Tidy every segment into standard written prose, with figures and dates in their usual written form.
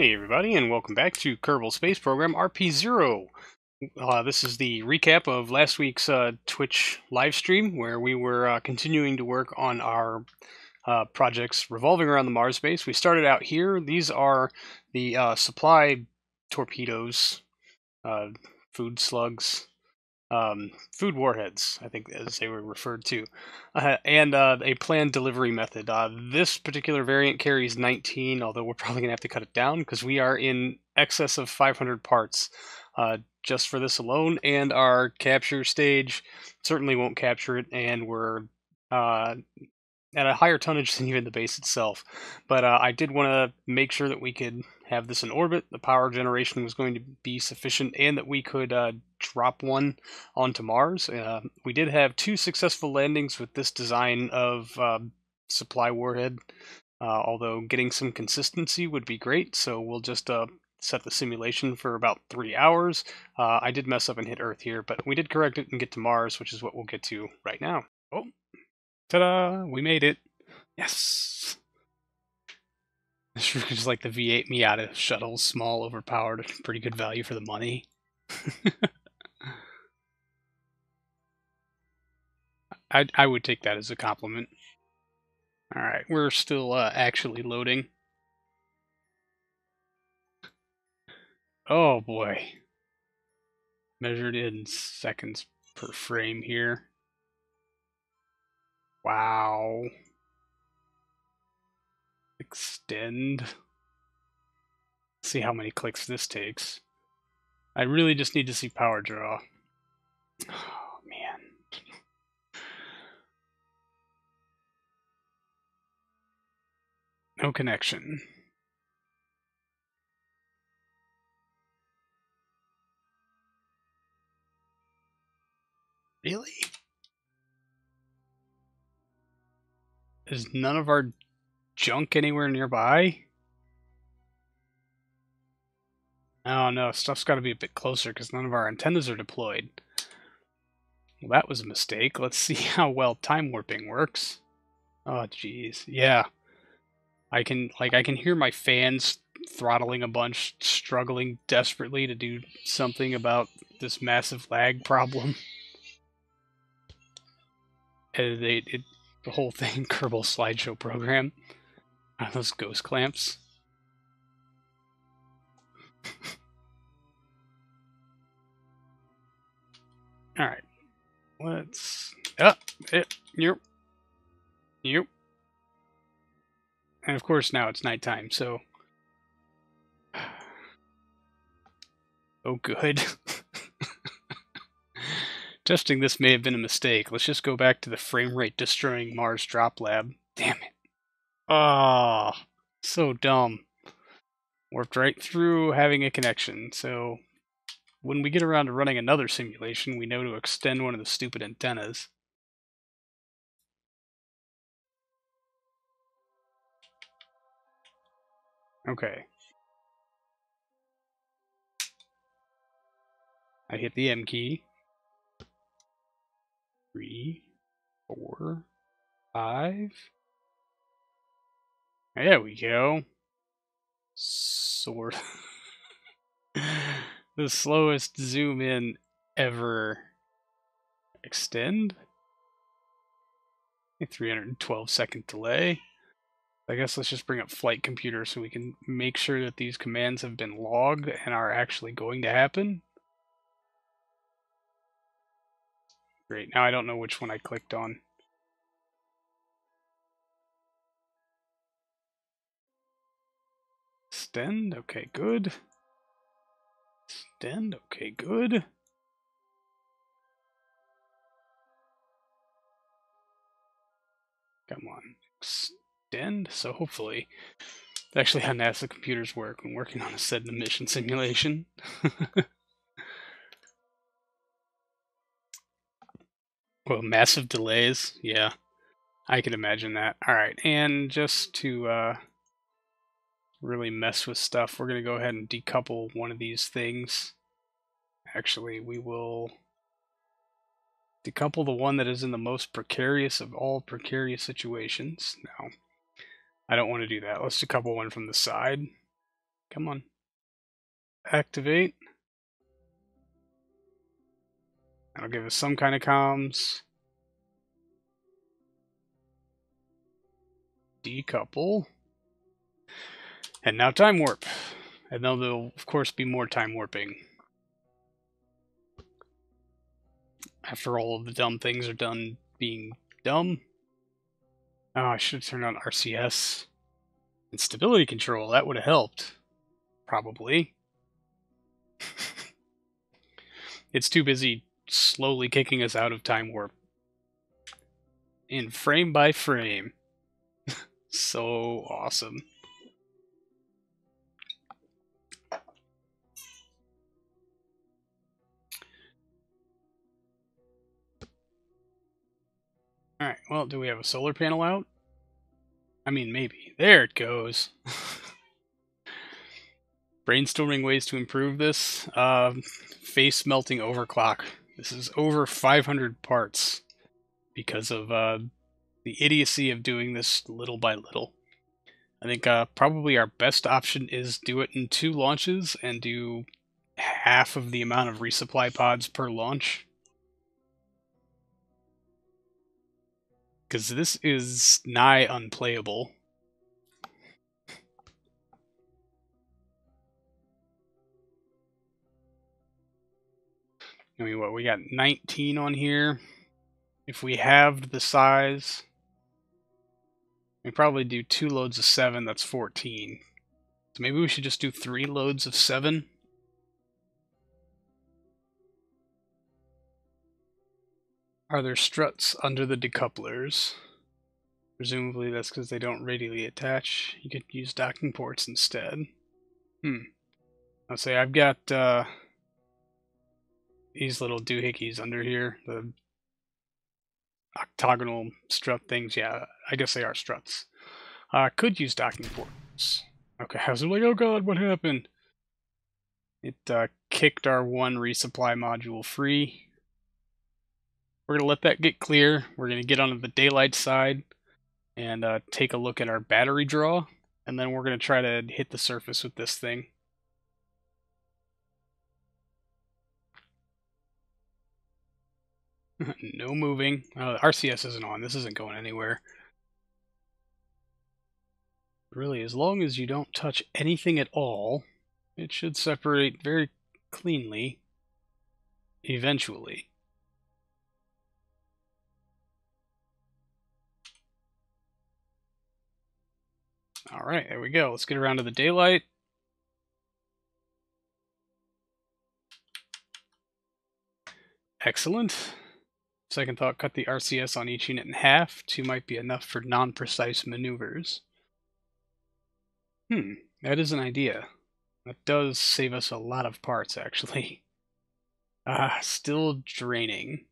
Hey everybody, and welcome back to Kerbal Space Program RP-0. This is the recap of last week's Twitch live stream, where we were continuing to work on our projects revolving around the Mars base. We started out here. These are the supply torpedoes, food slugs, food warheads, I think as they were referred to, and a planned delivery method. This particular variant carries 19, although we're probably going to have to cut it down because we are in excess of 500 parts just for this alone, and our capture stage certainly won't capture it, and we're at a higher tonnage than even the base itself. But I did want to make sure that we could have this in orbit, the power generation was going to be sufficient, and that we could drop one onto Mars. We did have 2 successful landings with this design of supply warhead, although getting some consistency would be great, so we'll just set the simulation for about 3 hours. I did mess up and hit Earth here, but we did correct it and get to Mars, which is what we'll get to right now. Oh, ta-da! We made it! Yes! This is just like the V8 Miata shuttle, small, overpowered, pretty good value for the money. I would take that as a compliment. Alright, we're still actually loading. Oh boy. Measured in seconds per frame here. Wow. Extend. See how many clicks this takes. I really just need to see power draw. Oh man. No connection. Really? Is none of our junk anywhere nearby? Oh no, stuff's got to be a bit closer because none of our antennas are deployed. Well, that was a mistake. Let's see how well time warping works. Oh jeez, yeah. I can hear my fans throttling a bunch, struggling desperately to do something about this massive lag problem. And the whole thing, Kerbal slideshow program. Those ghost clamps. Alright. Let's... Yep. And of course now it's nighttime, so... Oh good. Testing this may have been a mistake. Let's just go back to the frame rate destroying Mars drop lab. Damn it. Oh, so dumb. Warped right through having a connection, so when we get around to running another simulation, we know to extend one of the stupid antennas. Okay. I hit the M key. 3, 4, 5. There we go. Sort. The slowest zoom in ever. Extend. A 312-second delay. I guess let's just bring up Flight Computer so we can make sure that these commands have been logged and are actually going to happen. Great, now I don't know which one I clicked on. Extend, okay, good. Extend, okay, good. Come on, extend. So hopefully, that's actually how NASA computers work when working on a said mission simulation. Well, massive delays, yeah. I can imagine that. Alright, and just to really mess with stuff, we're going to go ahead and decouple one of these things. Actually, we will decouple the one that is in the most precarious of all precarious situations. Now, I don't want to do that. Let's decouple one from the side. Come on. Activate. That'll give us some kind of comms. Decouple. And now time warp. And then there'll, of course, be more time warping. After all of the dumb things are done being dumb. Oh, I should have turned on RCS. And stability control, that would have helped. Probably. It's too busy slowly kicking us out of time warp. In frame by frame. So awesome. Alright, well, do we have a solar panel out? I mean, maybe. There it goes. Brainstorming ways to improve this. Face melting overclock. This is over 500 parts because of the idiocy of doing this little by little. I think probably our best option is do it in 2 launches and do half of the amount of resupply pods per launch. Because this is nigh unplayable. I mean, what, we got 19 on here. If we halved the size, we probably do 2 loads of 7, that's 14. So maybe we should just do 3 loads of 7. Are there struts under the decouplers? Presumably that's because they don't radially attach. You could use docking ports instead. I'll say I've got these little doohickeys under here, the octagonal strut things. Yeah, I guess they are struts. Could use docking ports. Okay, I was like, oh god, what happened? It kicked our 1 resupply module free. We're going to let that get clear. We're going to get onto the daylight side and take a look at our battery draw. And then we're going to try to hit the surface with this thing. No moving. RCS isn't on. This isn't going anywhere. Really, as long as you don't touch anything at all, it should separate very cleanly eventually. Alright, there we go. Let's get around to the daylight. Excellent. Second thought, cut the RCS on each unit in half. 2 might be enough for non-precise maneuvers. That is an idea. That does save us a lot of parts, actually. Still draining.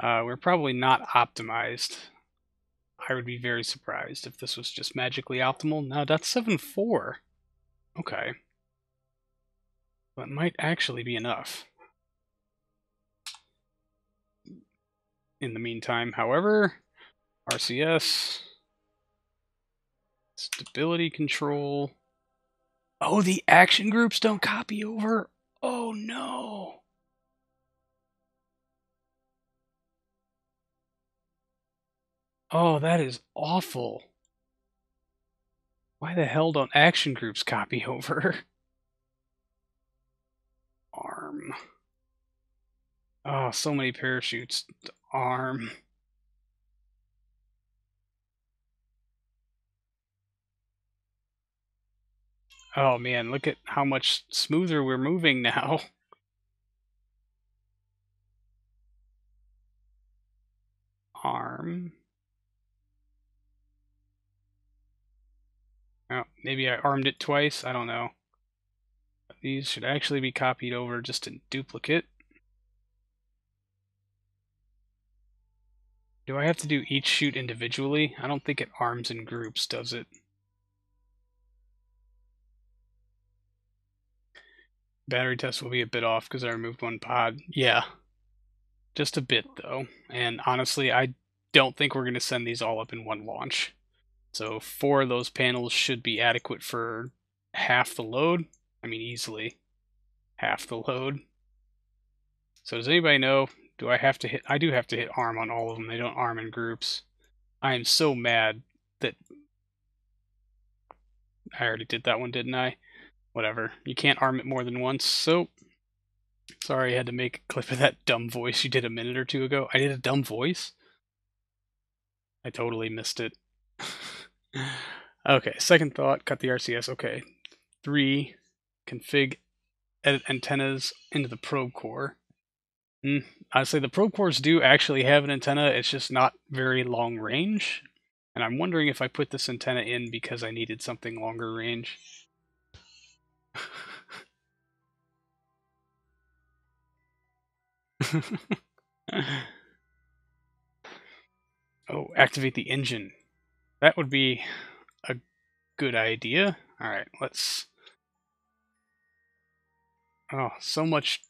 We're probably not optimized. I would be very surprised if this was just magically optimal. No, that's 7.4. Okay. That might actually be enough. In the meantime, however, RCS, stability control. Oh, the action groups don't copy over. Oh no. Oh, that is awful. Why the hell don't action groups copy over? Arm. Oh, so many parachutes. Arm. Oh man, look at how much smoother we're moving now. Arm. Oh, maybe I armed it twice, I don't know. These should actually be copied over just in duplicate. Do I have to do each shoot individually? I don't think it arms in groups, does it? Battery test will be a bit off because I removed 1 pod. Yeah. Just a bit, though. And honestly, I don't think we're going to send these all up in 1 launch. So 4 of those panels should be adequate for half the load. I mean, easily half the load. So does anybody know, do I have to hit, I do have to hit arm on all of them. They don't arm in groups. I am so mad that I already did that one, didn't I? Whatever. You can't arm it more than once, so sorry I had to make a clip of that dumb voice you did a minute or two ago. I did a dumb voice? I totally missed it. Okay, second thought, cut the RCS. Okay. 3, config edit antennas into the probe core. I'd say the probe cores do actually have an antenna, it's just not very long range. And I'm wondering if I put this antenna in because I needed something longer range. Oh, activate the engine. That would be a good idea. Alright, let's... Oh, so much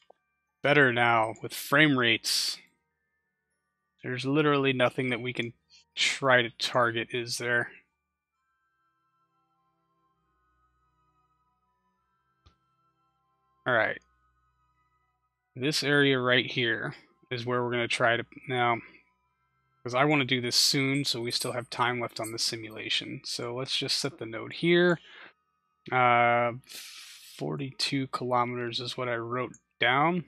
better now with frame rates. There's literally nothing that we can try to target, is there? Alright. This area right here is where we're going to try to... Now, because I want to do this soon, so we still have time left on the simulation. So let's just set the node here. 42 kilometers is what I wrote down.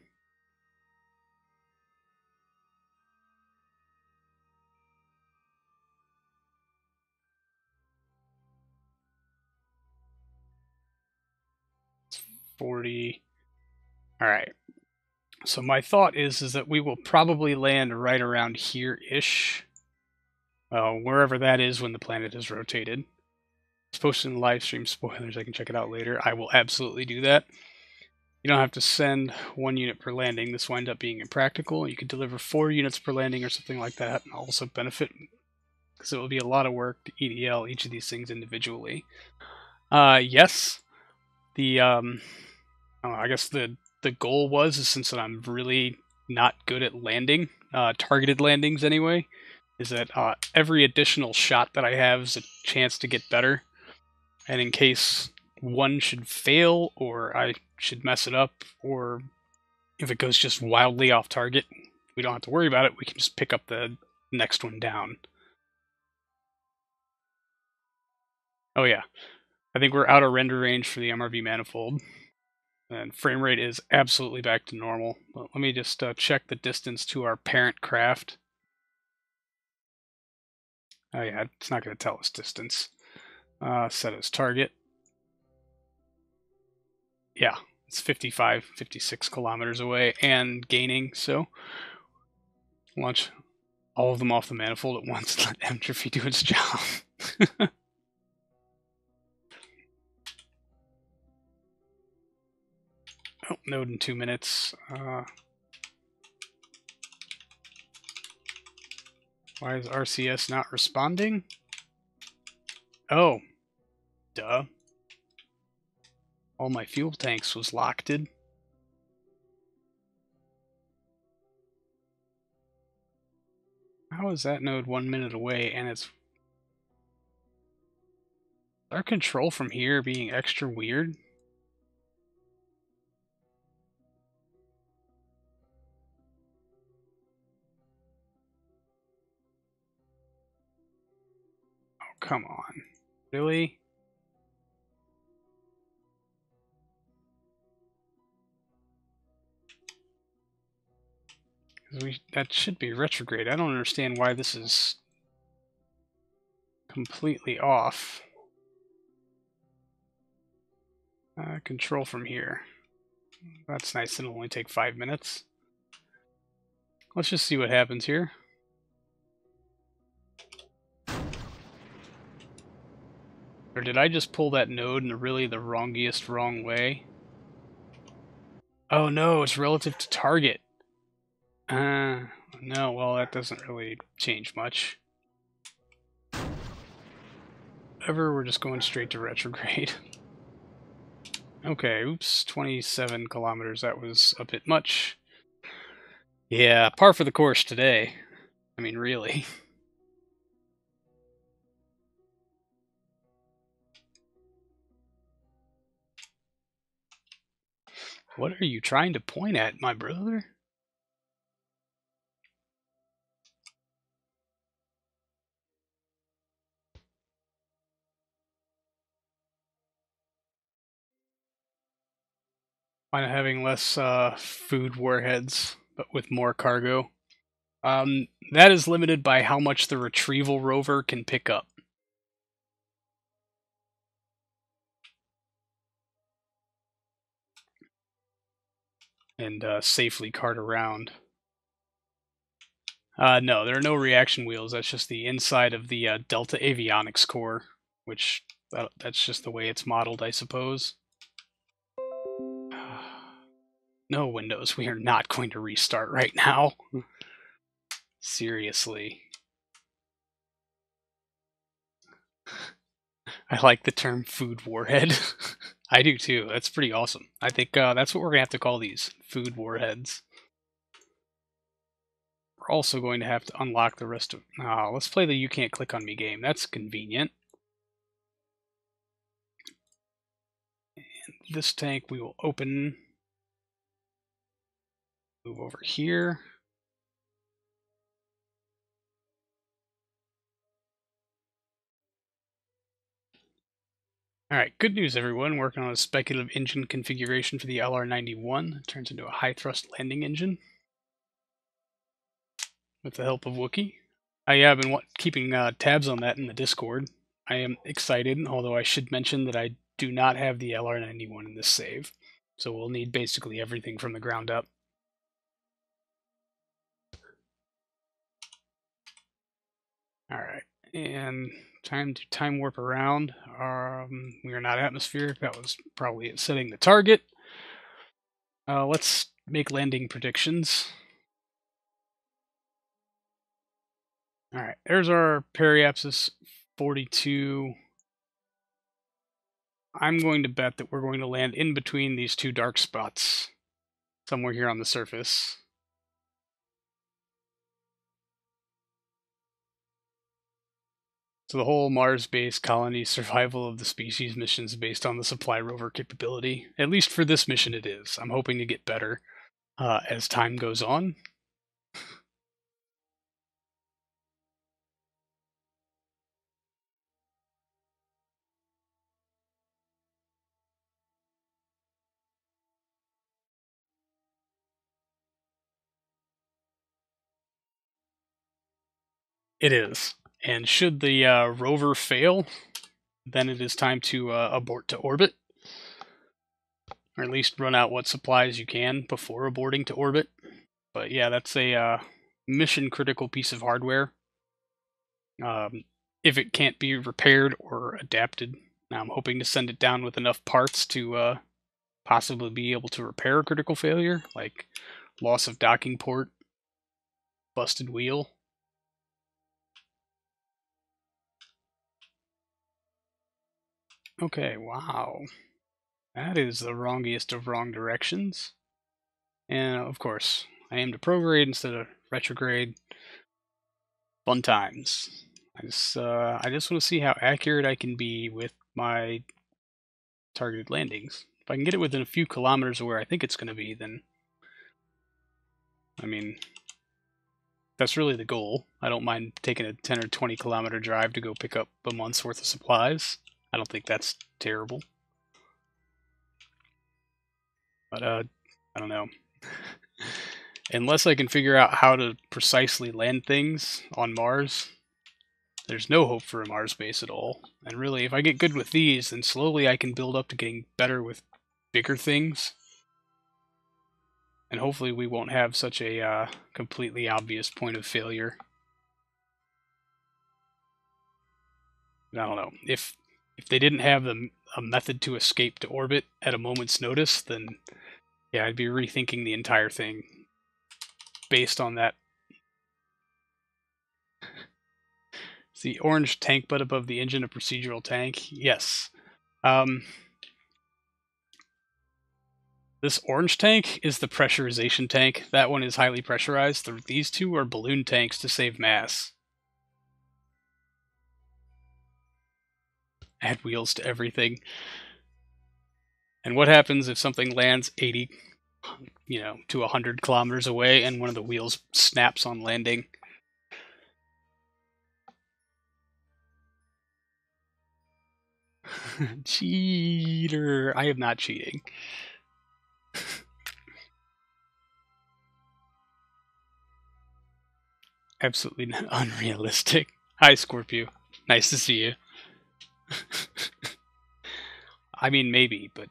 It's 40. All right. So my thought is that we will probably land right around here-ish. Wherever that is when the planet is rotated. It's posted in the live stream. Spoilers, I can check it out later. I will absolutely do that. You don't have to send 1 unit per landing. This will end up being impractical. You could deliver 4 units per landing or something like that and also benefit, because it will be a lot of work to EDL each of these things individually. Yes, the I guess the goal was, since I'm really not good at landing, targeted landings anyway, is that every additional shot that I have is a chance to get better. And in case one should fail, or I should mess it up, or if it goes just wildly off target, we don't have to worry about it. We can just pick up the next one down. Oh yeah, I think we're out of render range for the MRV manifold. And frame rate is absolutely back to normal. But let me just check the distance to our parent craft. Oh yeah, it's not going to tell us distance. Set as target. Yeah, it's 55, 56 kilometers away and gaining, so launch all of them off the manifold at once. Let entropy do its job. Oh, node in 2 minutes. Why is RCS not responding? Oh, duh. All my fuel tanks was locked in. How is that node 1 minute away and it's... Our control from here being extra weird? Oh, come on. Really? That should be retrograde. I don't understand why this is completely off. Control from here. That's nice. It'll only take 5 minutes. Let's just see what happens here. Or did I just pull that node in really the wrongiest wrong way? Oh no, it's relative to target. No, well, that doesn't really change much. Whatever, we're just going straight to retrograde. Okay, oops, 27 kilometers, that was a bit much. Yeah, par for the course today. I mean, really. What are you trying to point at, my brother? Mind having less food warheads, but with more cargo. That is limited by how much the retrieval rover can pick up. And safely cart around. No, there are no reaction wheels. That's just the inside of the Delta Avionics core, which that's just the way it's modeled, I suppose. No, Windows, we are not going to restart right now. Seriously. I like the term food warhead. I do too. That's pretty awesome. I think that's what we're going to have to call these, food warheads. We're also going to have to unlock the rest of... let's play the You Can't Click on Me game. That's convenient. And this tank we will open. Move over here. Alright, good news everyone. Working on a speculative engine configuration for the LR91. It turns into a high-thrust landing engine. With the help of Wookiee. I've been keeping tabs on that in the Discord. I am excited, although I should mention that I do not have the LR91 in this save. So we'll need basically everything from the ground up. Alright, and time to time warp around. We are not atmospheric. That was probably it setting the target. Let's make landing predictions. Alright, there's our Periapsis 42. I'm going to bet that we're going to land in between these two dark spots. Somewhere here on the surface. So the whole Mars-based colony survival of the species mission is based on the supply rover capability. At least for this mission it is. I'm hoping to get better as time goes on. It is. And should the rover fail, then it is time to abort to orbit. Or at least run out what supplies you can before aborting to orbit. But yeah, that's a mission critical piece of hardware. If it can't be repaired or adapted, now I'm hoping to send it down with enough parts to possibly be able to repair a critical failure, like loss of docking port, busted wheel. Okay, wow. That is the wrongiest of wrong directions. And of course, I aim to prograde instead of retrograde. Fun times. I just want to see how accurate I can be with my targeted landings. If I can get it within a few kilometers of where I think it's going to be, then I mean, that's really the goal. I don't mind taking a 10 or 20 kilometer drive to go pick up a month's worth of supplies. I don't think that's terrible. But I don't know. Unless I can figure out how to precisely land things on Mars, there's no hope for a Mars base at all. And really, if I get good with these, then slowly I can build up to getting better with bigger things. And hopefully we won't have such a completely obvious point of failure. I don't know. If they didn't have a method to escape to orbit at a moment's notice, then yeah, I'd be rethinking the entire thing based on that. See, orange tank butt above the engine, a procedural tank. Yes. This orange tank is the pressurization tank. That one is highly pressurized. These two are balloon tanks to save mass. Add wheels to everything. And what happens if something lands 80, to 100 kilometers away and one of the wheels snaps on landing? Cheater. I am not cheating. Absolutely unrealistic. Hi, Scorpio. Nice to see you. I mean, maybe, but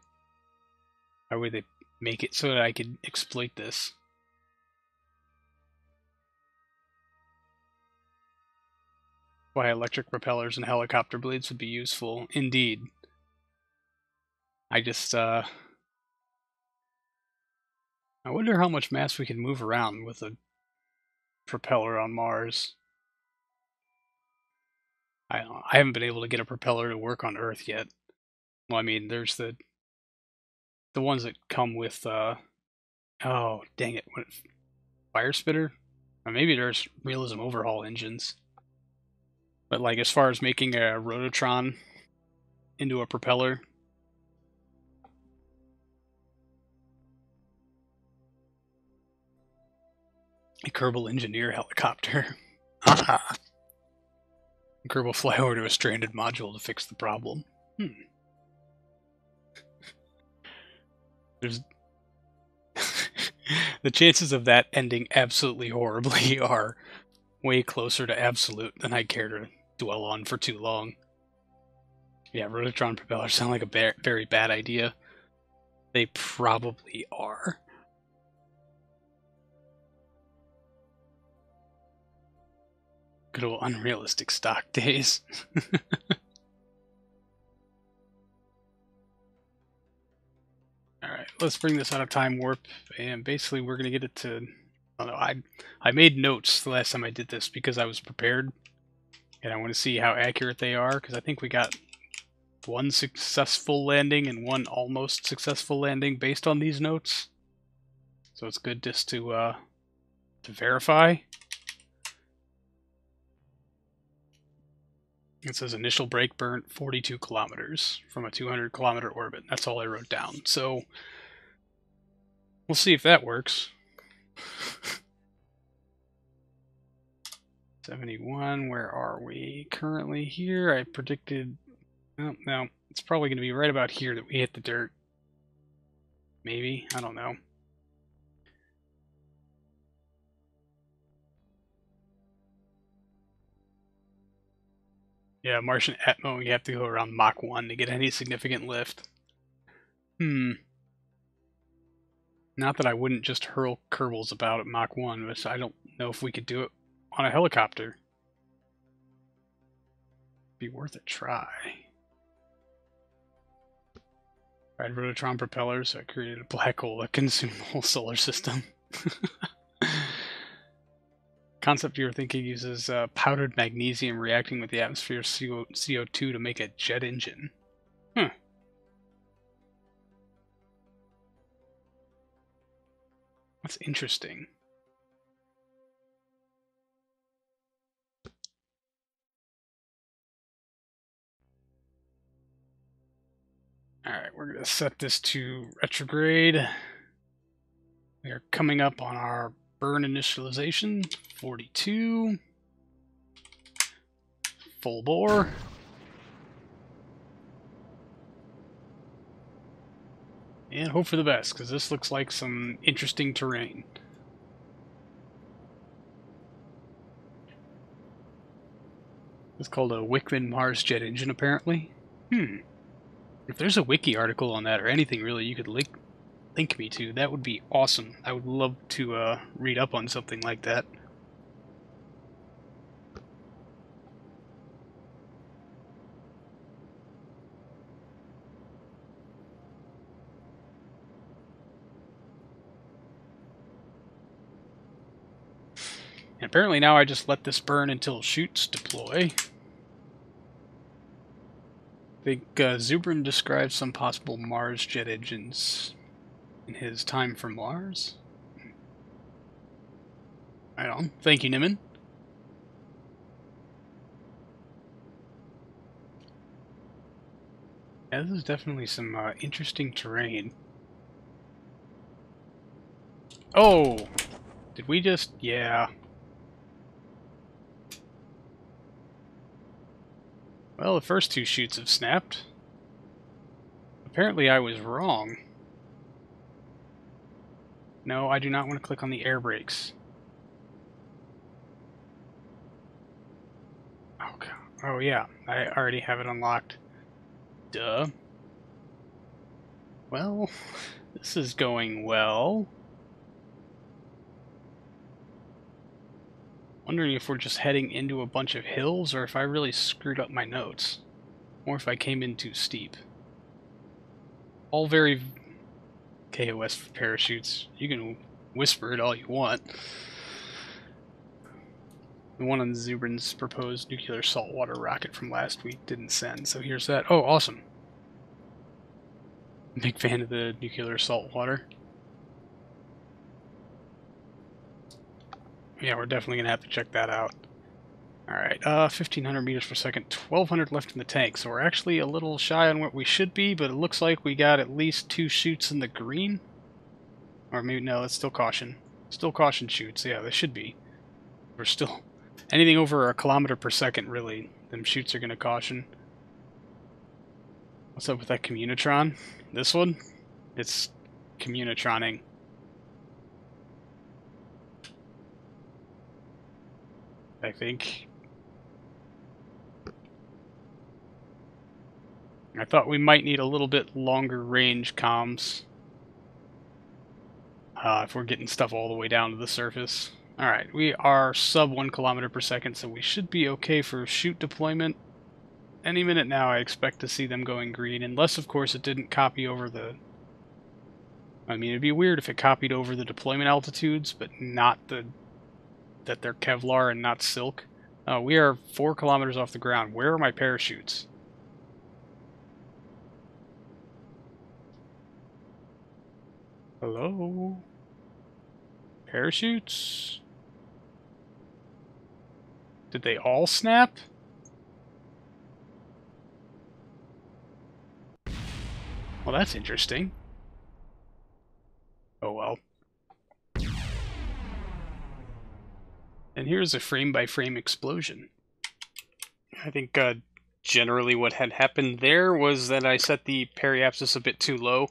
how would they make it so that I could exploit this? Why electric propellers and helicopter blades would be useful. Indeed. I just, I wonder how much mass we can move around with a propeller on Mars. I don't know. I haven't been able to get a propeller to work on Earth yet. Well, I mean, there's the ones that come with, oh, dang it. What, Firespitter? Or maybe there's realism overhaul engines. But, like, as far as making a Rototron into a propeller, a Kerbal Engineer helicopter. Kerbal fly over to a stranded module to fix the problem. There's the chances of that ending absolutely horribly are way closer to absolute than I care to dwell on for too long. Yeah, Rototron propellers sound like a very bad idea. They probably are. Good old unrealistic stock days. Alright, let's bring this out of time warp, and basically we're going to get it to... I don't know, I made notes the last time I did this because I was prepared, and I want to see how accurate they are, because I think we got one successful landing and one almost successful landing based on these notes. So it's good just to verify. It says initial brake burnt 42 kilometers from a 200 kilometer orbit. That's all I wrote down. So we'll see if that works. 71, where are we currently here? I predicted, well, no, it's probably going to be right about here that we hit the dirt. Maybe, I don't know. Yeah, Martian Atmo, you have to go around Mach 1 to get any significant lift. Not that I wouldn't just hurl Kerbals about at Mach 1, but I don't know if we could do it on a helicopter. Be worth a try. Ride Rototron propellers, so I created a black hole that consumed the whole solar system. Concept you were thinking uses powdered magnesium reacting with the atmosphere CO2 to make a jet engine. That's interesting. Alright, we're going to set this to retrograde. We are coming up on our burn initialization, 42. Full bore. And hope for the best, because this looks like some interesting terrain. It's called a Wickman Mars jet engine, apparently. If there's a wiki article on that, or anything really you could link me to, that would be awesome. I would love to read up on something like that. And apparently now I just let this burn until chutes deploy. I think Zubrin describes some possible Mars jet engines in his Time for Mars. Right on. Thank you, Niman. Yeah, this is definitely some interesting terrain. Oh! Did we just... yeah. Well, the first two chutes have snapped. Apparently I was wrong. No, I do not want to click on the air brakes. Oh, God. Oh yeah, I already have it unlocked. Duh. Well, this is going well. Wondering if we're just heading into a bunch of hills or if I really screwed up my notes. Or if I came in too steep. All very KOS for parachutes. You can whisper it all you want. The one on Zubrin's proposed nuclear saltwater rocket from last week didn't send, so here's that. Oh, awesome. Big fan of the nuclear saltwater. Yeah, we're definitely going to have to check that out. Alright, 1,500 meters per second, 1,200 left in the tank, so we're actually a little shy on what we should be, but it looks like we got at least 2 chutes in the green. Or maybe, no, that's still caution. Still caution chutes, yeah, they should be. We're still... anything over a kilometer per second, really, them chutes are going to caution. What's up with that Communitron? This one? It's Communitroning. I think. I thought we might need a little bit longer range comms. If we're getting stuff all the way down to the surface. Alright, we are sub 1 kilometer per second, so we should be okay for chute deployment. Any minute now I expect to see them going green, unless of course it didn't copy over the... I mean, it'd be weird if it copied over the deployment altitudes, but not the... that they're Kevlar and not silk. We are 4 kilometers off the ground. Where are my parachutes? Hello? Parachutes? Did they all snap? Well, that's interesting. Oh well. And here's a frame-by-frame explosion. I think generally what had happened there was that I set the periapsis a bit too low.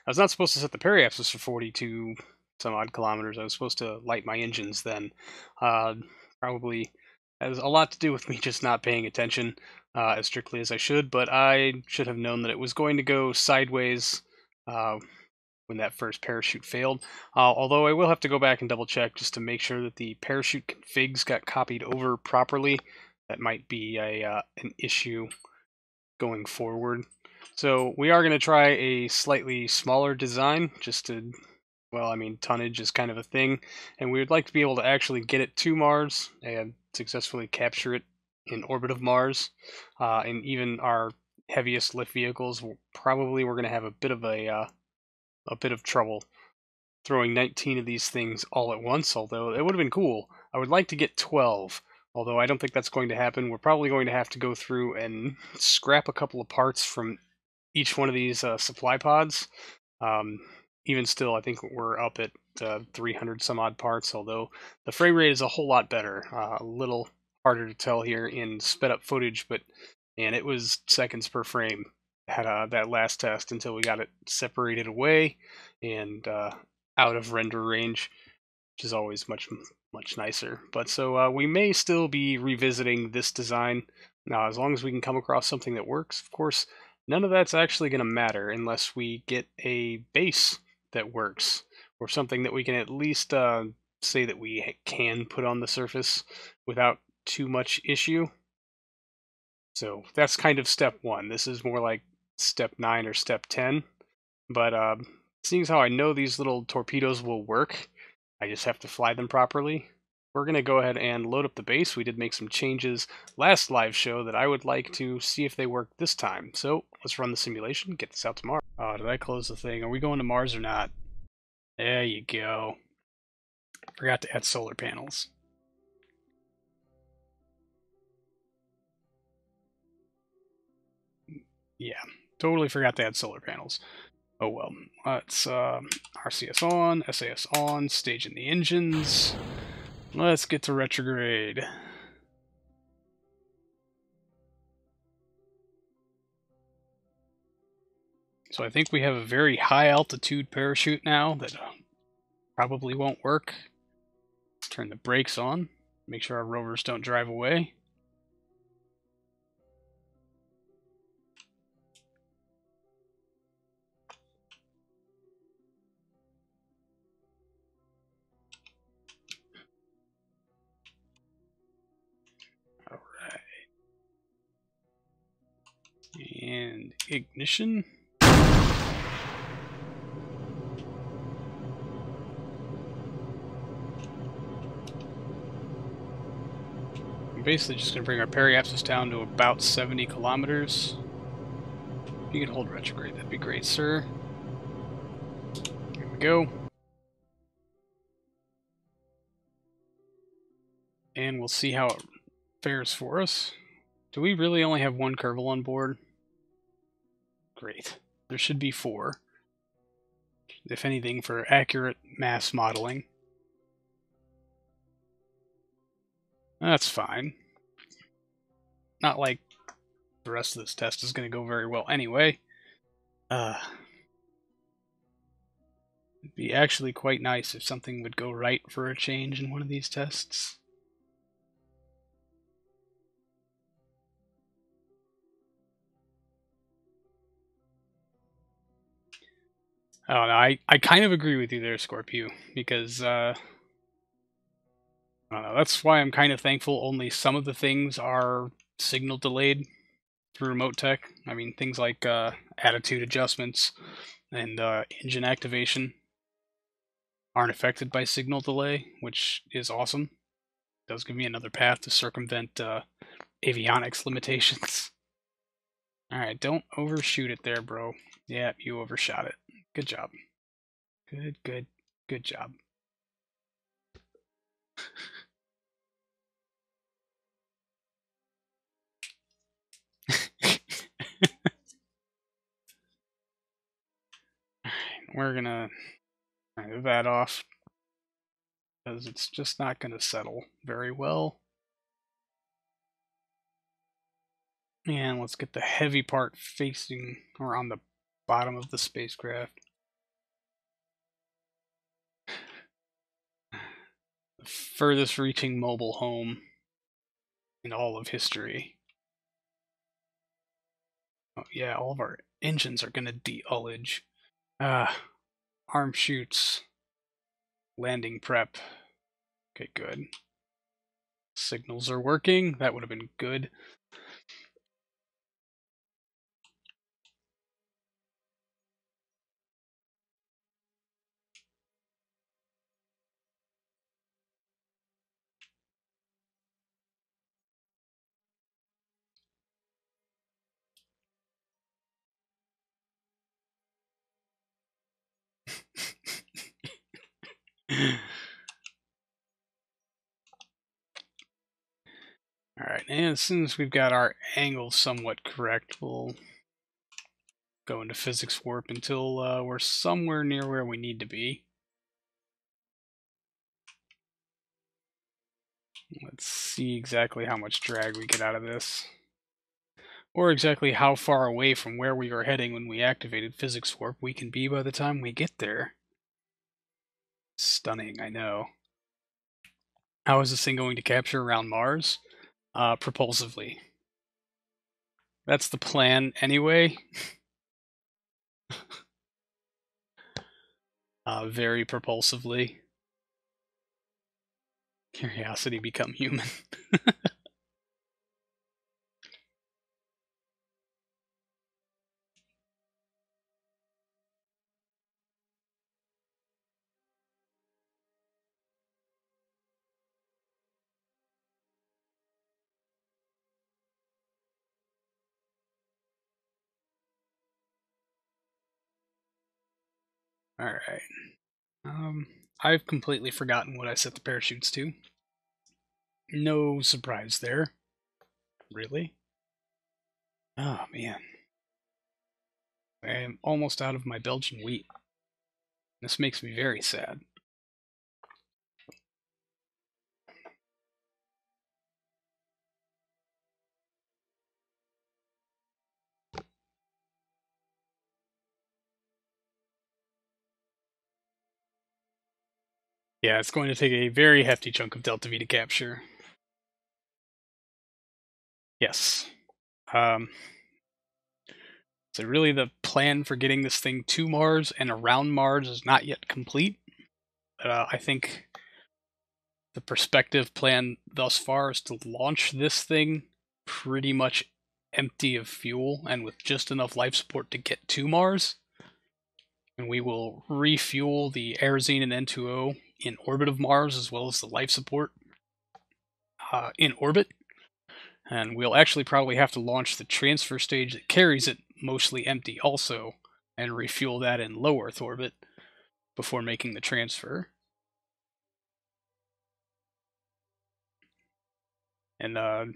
I was not supposed to set the periapsis for 42 some odd kilometers. I was supposed to light my engines then. Probably has a lot to do with me just not paying attention as strictly as I should, but I should have known that it was going to go sideways when that first parachute failed. Although I will have to go back and double check just to make sure that the parachute configs got copied over properly. That might be an issue going forward. So we are going to try a slightly smaller design just to, well, I mean, tonnage is kind of a thing, and we would like to be able to actually get it to Mars and successfully capture it in orbit of Mars. And even our heaviest lift vehicles, we're going to have a bit of trouble throwing 19 of these things all at once, although it would have been cool. I would like to get 12, although I don't think that's going to happen. We're probably going to have to go through and scrap a couple of parts from each one of these supply pods. Even still, I think we're up at 300 some odd parts, although the frame rate is a whole lot better. A little harder to tell here in sped up footage, but and it was seconds per frame at that last test until we got it separated away and out of render range, which is always much nicer. But so we may still be revisiting this design now, as long as we can come across something that works. Of course, none of that's actually going to matter unless we get a base that works, or something that we can at least say that we can put on the surface without too much issue. So that's kind of step 1. This is more like step 9 or step 10. But seeing as how I know these little torpedoes will work, I just have to fly them properly. We're going to go ahead and load up the base. We did make some changes last live show that I would like to see if they work this time. So let's run the simulation, get this out tomorrow. Oh, did I close the thing? Are we going to Mars or not? There you go. Forgot to add solar panels. Yeah. Totally forgot they had solar panels. Oh well. Let's RCS on, SAS on, staging the engines. Let's get to retrograde. So I think we have a very high altitude parachute now that probably won't work. Let's turn the brakes on. Make sure our rovers don't drive away. Alright. And ignition. I'm basically just going to bring our periapsis down to about 70 kilometers. If you can hold retrograde, that'd be great, sir. Here we go. And we'll see how it fares for us. Do we really only have one Kerbal on board? Great. There should be 4. If anything, for accurate mass modeling. That's fine. Not like the rest of this test is going to go very well anyway. It'd be actually quite nice if something would go right for a change in one of these tests. Oh, no, I kind of agree with you there, Scorpio, because, I don't know, that's why I'm kind of thankful only some of the things are signal delayed through remote tech. I mean, things like attitude adjustments and engine activation aren't affected by signal delay, which is awesome. It does give me another path to circumvent avionics limitations. Alright, don't overshoot it there, bro. Yeah, you overshot it. Good job. Good job. We're gonna move that off because it's just not gonna settle very well. And let's get the heavy part facing or on the bottom of the spacecraft. The furthest reaching mobile home in all of history. Oh yeah, all of our engines are gonna de-ullage. Arm shoots. Landing prep. Okay, good. Signals are working. That would have been good. Alright, and as soon as we've got our angles somewhat correct, we'll go into physics warp until we're somewhere near where we need to be. Let's see exactly how much drag we get out of this. Or exactly how far away from where we were heading when we activated physics warp we can be by the time we get there. Stunning, I know. How is this thing going to capture around Mars? Propulsively. That's the plan anyway. Very propulsively. Curiosity become human. Alright. I've completely forgotten what I set the parachutes to. No surprise there. Really? Oh, man. I am almost out of my Belgian wheat. This makes me very sad. Yeah, it's going to take a very hefty chunk of Delta V to capture. Yes. So really the plan for getting this thing to Mars and around Mars is not yet complete. I think the perspective plan thus far is to launch this thing pretty much empty of fuel and with just enough life support to get to Mars. And we will refuel the Aerozine and N2O in orbit of Mars, as well as the life support in orbit. And we'll actually probably have to launch the transfer stage that carries it mostly empty also, and refuel that in low Earth orbit before making the transfer. And, well,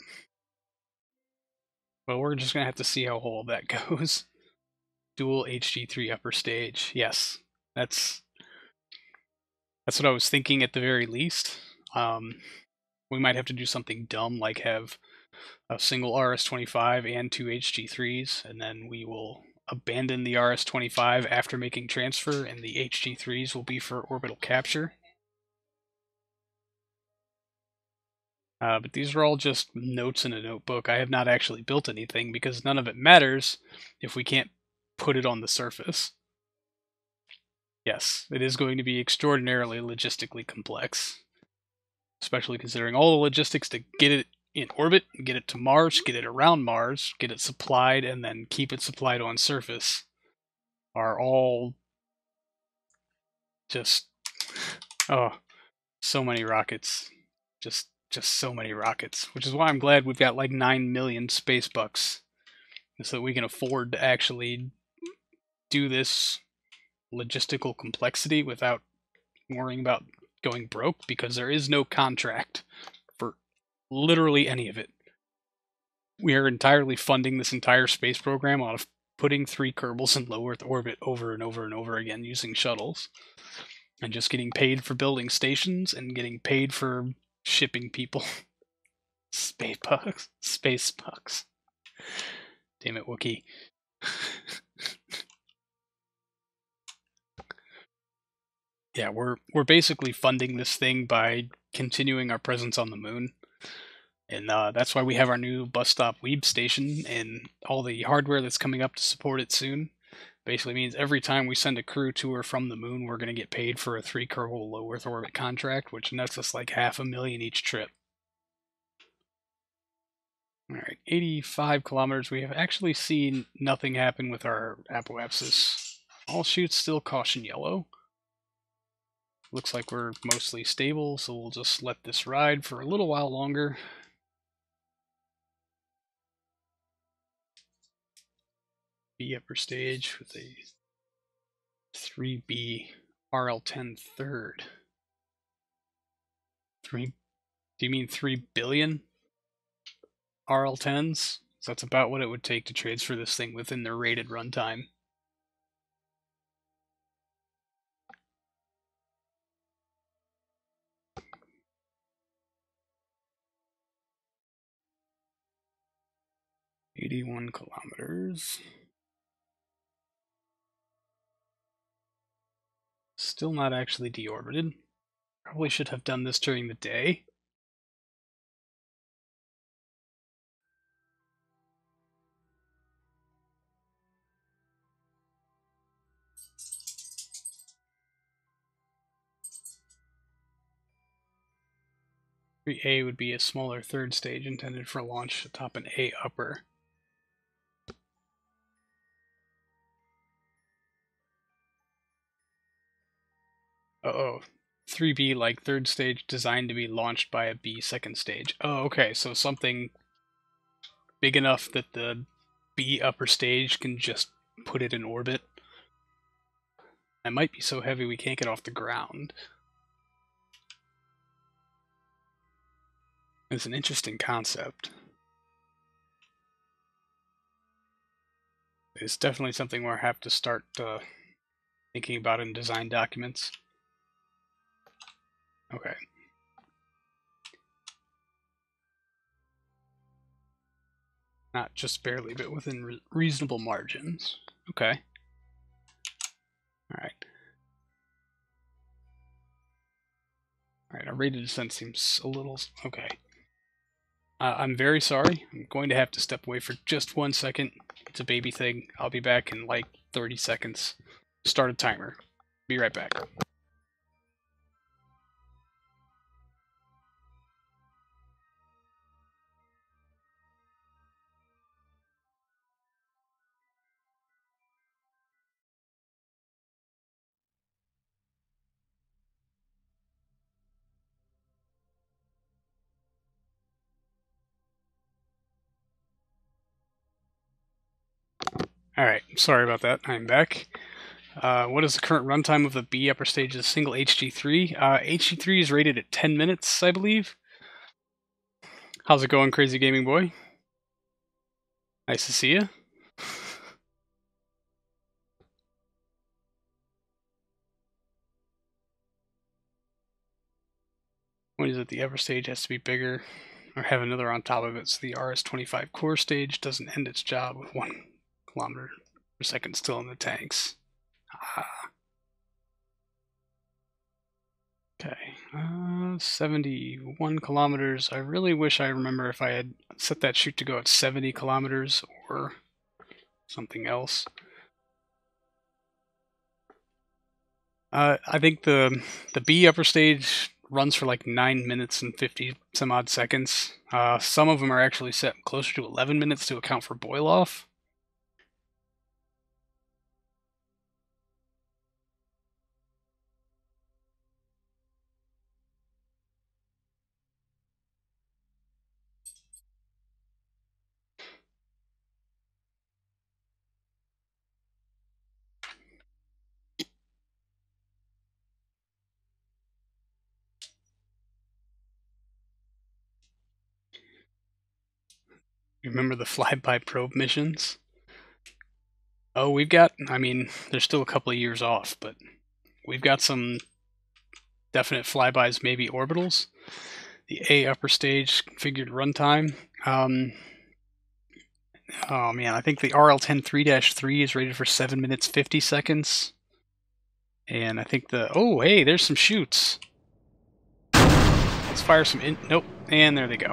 we're just going to have to see how all that goes. Dual HG3 upper stage. Yes, that's what I was thinking at the very least. We might have to do something dumb like have a single RS-25 and 2 HG3s, and then we will abandon the RS-25 after making transfer, and the HG3s will be for orbital capture. But these are all just notes in a notebook. I have not actually built anything because none of it matters if we can't put it on the surface. Yes, it is going to be extraordinarily logistically complex, especially considering all the logistics to get it in orbit, get it to Mars, get it around Mars, get it supplied, and then keep it supplied on surface are all just, oh, so many rockets. Just so many rockets, which is why I'm glad we've got like 9 million space bucks so that we can afford to actually do this logistical complexity without worrying about going broke, because there is no contract for literally any of it. We are entirely funding this entire space program out of putting 3 Kerbals in low Earth orbit over and over and over again using shuttles, and just getting paid for building stations and getting paid for shipping people. Space bucks. Space bucks. Damn it, Wookie. Yeah, we're basically funding this thing by continuing our presence on the moon. And that's why we have our new bus stop weeb station and all the hardware that's coming up to support it soon. Basically means every time we send a crew to or from the moon, we're going to get paid for a 3 Kerbal low Earth orbit contract, which nets us like $500,000 each trip. Alright, 85 kilometers. We have actually seen nothing happen with our apoapsis. All chutes still caution yellow. Looks like we're mostly stable, so we'll just let this ride for a little while longer. B upper stage with a 3B RL10 third. 3, do you mean 3 billion RL10s? So that's about what it would take to transfer this thing within the rated runtime. $81 kilometers. Still not actually deorbited. Probably should have done this during the day. A would be a smaller third stage intended for launch atop an A upper. Uh-oh. 3B, like third stage designed to be launched by a B second stage. Oh, okay, so something big enough that the B upper stage can just put it in orbit. It might be so heavy we can't get off the ground. It's an interesting concept. It's definitely something where I have to start thinking about in design documents. Okay. Not just barely, but within reasonable margins. Okay. Alright. Alright, our rate of descent seems a little... Okay. I'm very sorry. I'm going to have to step away for just 1 second. It's a baby thing. I'll be back in like 30 seconds. Start a timer. Be right back. Alright, sorry about that. I'm back. What is the current runtime of the B upper stage of the single HG3? HG3 is rated at 10 minutes, I believe. How's it going, Crazy Gaming Boy? Nice to see you. What is it? The upper stage has to be bigger or have another on top of it, so the RS-25 core stage doesn't end its job with 1 kilometer per second still in the tanks. Okay, 71 kilometers. I really wish I remember if I had set that chute to go at 70 kilometers or something else. I think the B upper stage runs for like 9 minutes and 50 some odd seconds. Some of them are actually set closer to 11 minutes to account for boil off. Remember the flyby probe missions? Oh, we've got, I mean, they're still a couple of years off, but we've got some definite flybys, maybe orbitals. The A upper stage configured runtime. Oh man, I think the RL-10-3-3 is rated for 7 minutes 50 seconds. And I think the, oh hey, there's some chutes. Let's fire some nope, and there they go.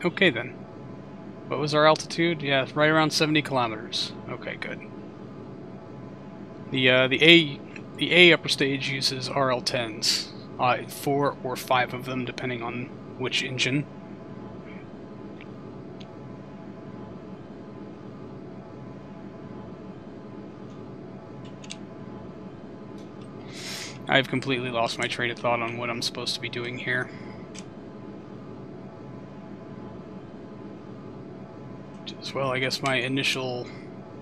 Okay then. What was our altitude? Yeah, right around 70 kilometers. Okay, good. The A upper stage uses RL-10s, 4 or 5 of them depending on which engine. I've completely lost my train of thought on what I'm supposed to be doing here. As well, I guess my initial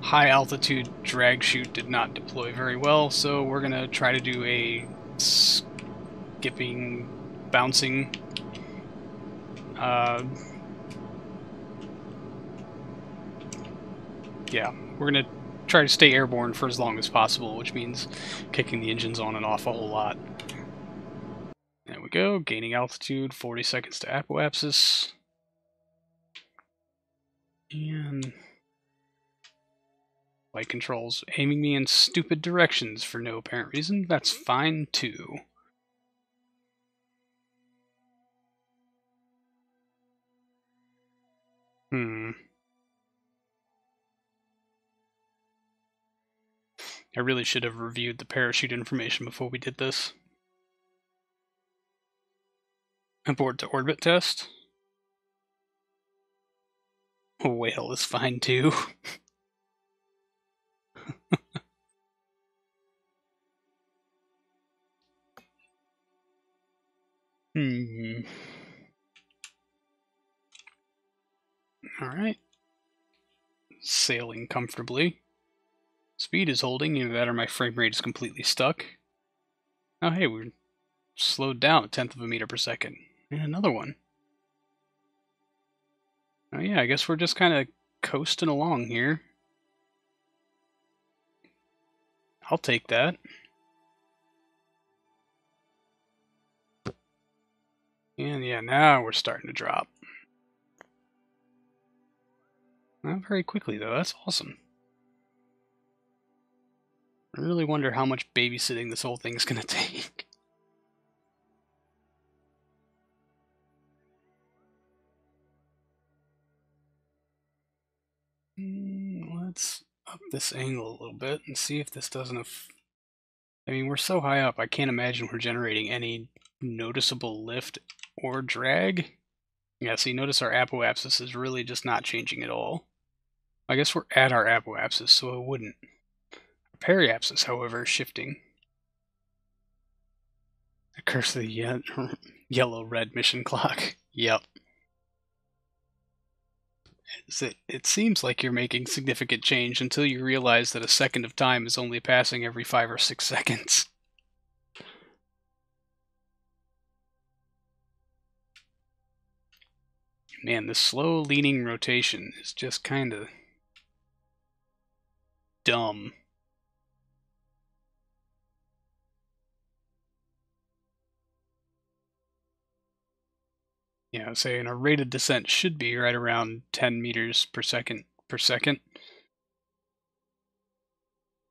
high altitude drag chute did not deploy very well, so we're gonna try to do a skipping, bouncing yeah, we're gonna try to stay airborne for as long as possible, which means kicking the engines on and off a whole lot. There we go, gaining altitude, 40 seconds to apoapsis. And flight controls aiming me in stupid directions for no apparent reason. That's fine too. I really should have reviewed the parachute information before we did this. Abort to orbit test. A whale is fine too. Alright. Sailing comfortably. Speed is holding, either that or my frame rate is completely stuck. Oh hey, we're slowed down 1/10 of a meter per second. And another one. Oh yeah, I guess we're just kind of coasting along here. I'll take that. And yeah, now we're starting to drop. Not very quickly, though. That's awesome. I really wonder how much babysitting this whole thing's going to take. Let's up this angle a little bit and see if this doesn't... I mean, we're so high up, I can't imagine we're generating any noticeable lift or drag. Yeah, see, notice our apoapsis is really just not changing at all. I guess we're at our apoapsis, so it wouldn't. Our periapsis, however, is shifting. The curse of the yellow-red mission clock. Yep. It seems like you're making significant change until you realize that a second of time is only passing every 5 or 6 seconds. Man, this slow leaning rotation is just kind of dumb. Yeah, saying our rate of descent should be right around 10 meters per second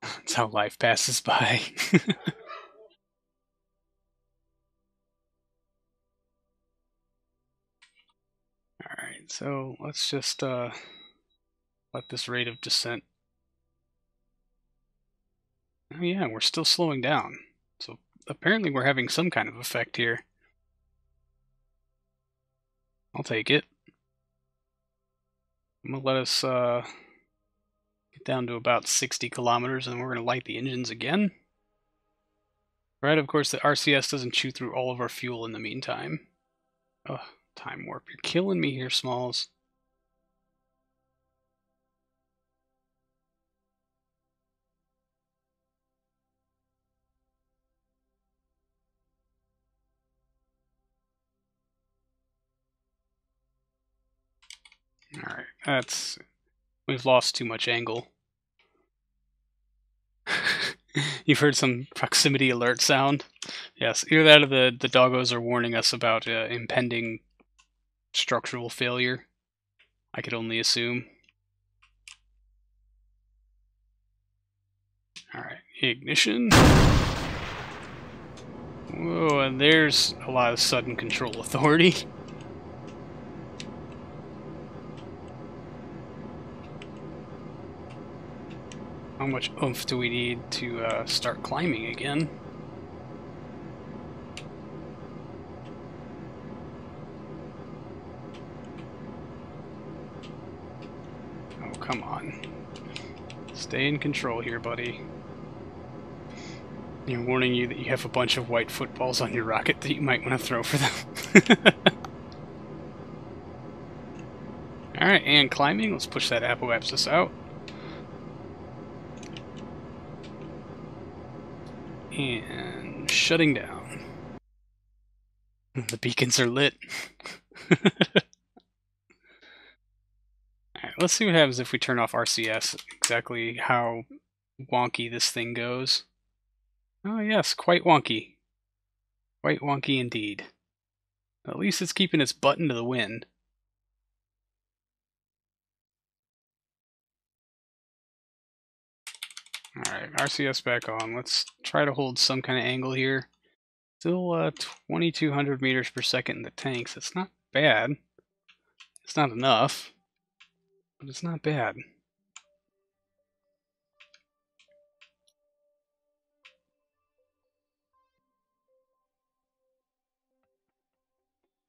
That's how life passes by. Alright, so let's just let this rate of descent... Oh yeah, we're still slowing down. So apparently we're having some kind of effect here. I'll take it. I'm going to let us get down to about 60 kilometers, and we're going to light the engines again. Right, of course, the RCS doesn't chew through all of our fuel in the meantime. Ugh, time warp. You're killing me here, Smalls. Alright, we've lost too much angle. You've heard some proximity alert sound? Yes, either that or the doggos are warning us about impending structural failure. I could only assume. Alright, ignition. Whoa, and there's a lot of sudden control authority. How much oomph do we need to start climbing again? Oh, come on. Stay in control here, buddy. You're warning you that you have a bunch of white footballs on your rocket that you might want to throw for them. Alright, and climbing. Let's push that apoapsis out. And shutting down. The beacons are lit. Alright, let's see what happens if we turn off RCS, exactly how wonky this thing goes. Oh yes, quite wonky. Quite wonky indeed. At least it's keeping its butt into the wind. Alright, RCS back on. Let's try to hold some kind of angle here. Still 2,200 meters per second in the tanks. It's not bad. It's not enough, but it's not bad.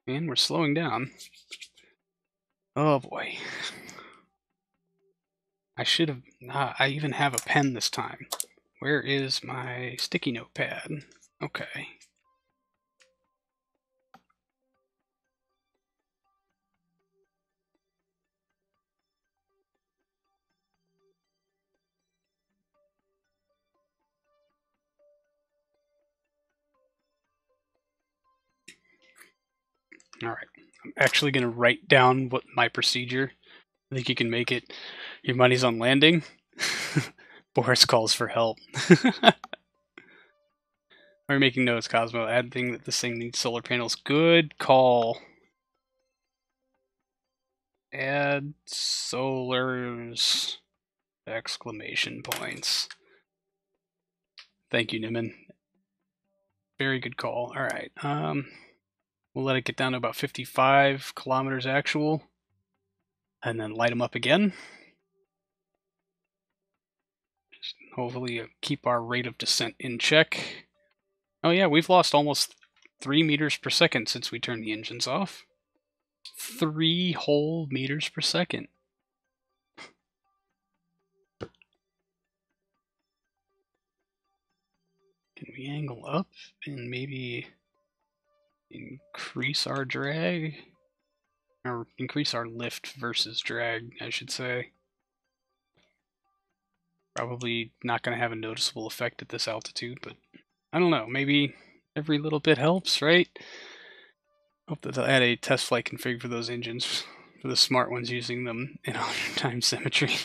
And we're slowing down. Oh boy. I should have... I even have a pen this time. Where is my sticky notepad? Okay. Alright. I'm actually going to write down what my procedure. I think you can make it. Your money's on landing. Boris calls for help. Are you making notes, Cosmo? Adding that this thing needs solar panels. Good call. Add solars! Exclamation points. Thank you, Niman. Very good call. All right. We'll let it get down to about 55 kilometers actual, and then light them up again. Just hopefully keep our rate of descent in check. Oh yeah, we've lost almost 3 meters per second since we turned the engines off. 3 whole meters per second. Can we angle up and maybe increase our drag? Or increase our lift versus drag, I should say. Probably not going to have a noticeable effect at this altitude, but I don't know. Maybe every little bit helps, right? Hope that they'll add a test flight config for those engines, for the smart ones using them in 100 times symmetry.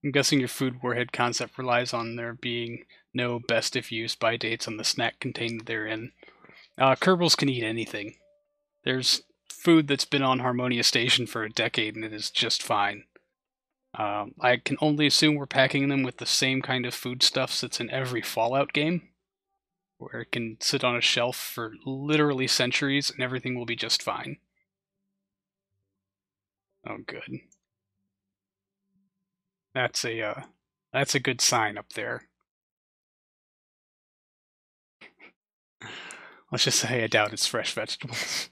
I'm guessing your food warhead concept relies on there being no best if used by dates on the snack contained therein. Kerbals can eat anything. There's food that's been on Harmonia Station for a decade and it is just fine. I can only assume we're packing them with the same kind of foodstuffs that's in every Fallout game, where it can sit on a shelf for literally centuries and everything will be just fine. Oh, good. That's a good sign up there. Let's just say I doubt it's fresh vegetables.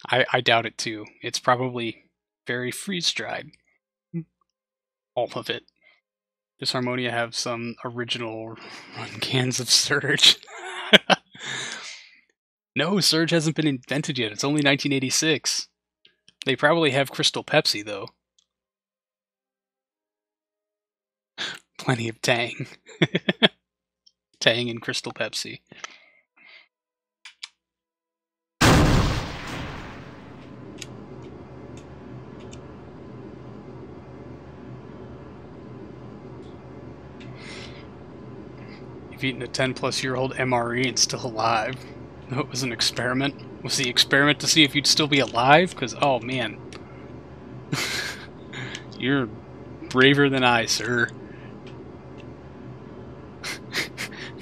I doubt it too. It's probably very freeze-dried. All of it. Does Harmonia have some original run cans of Surge? No, Surge hasn't been invented yet. It's only 1986. They probably have Crystal Pepsi, though. Plenty of Tang. Tang and Crystal Pepsi. You've eaten a 10-plus-year-old MRE and still alive. No, it was an experiment. Was the experiment to see if you'd still be alive? Because, oh man. You're braver than I, sir.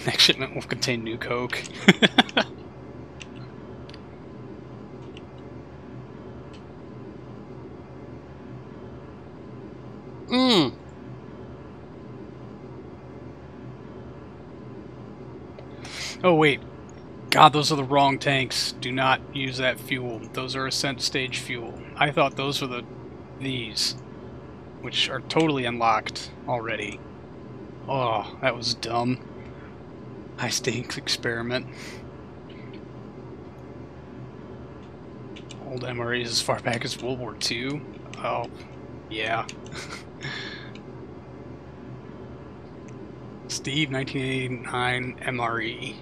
Next shipment will contain new Coke. Oh wait. God, those are the wrong tanks. Do not use that fuel. Those are ascent stage fuel. I thought those were these, which are totally unlocked already. Oh, that was dumb. High stakes experiment. Old MREs as far back as World War II. Oh, yeah. Steve, 1989 MRE.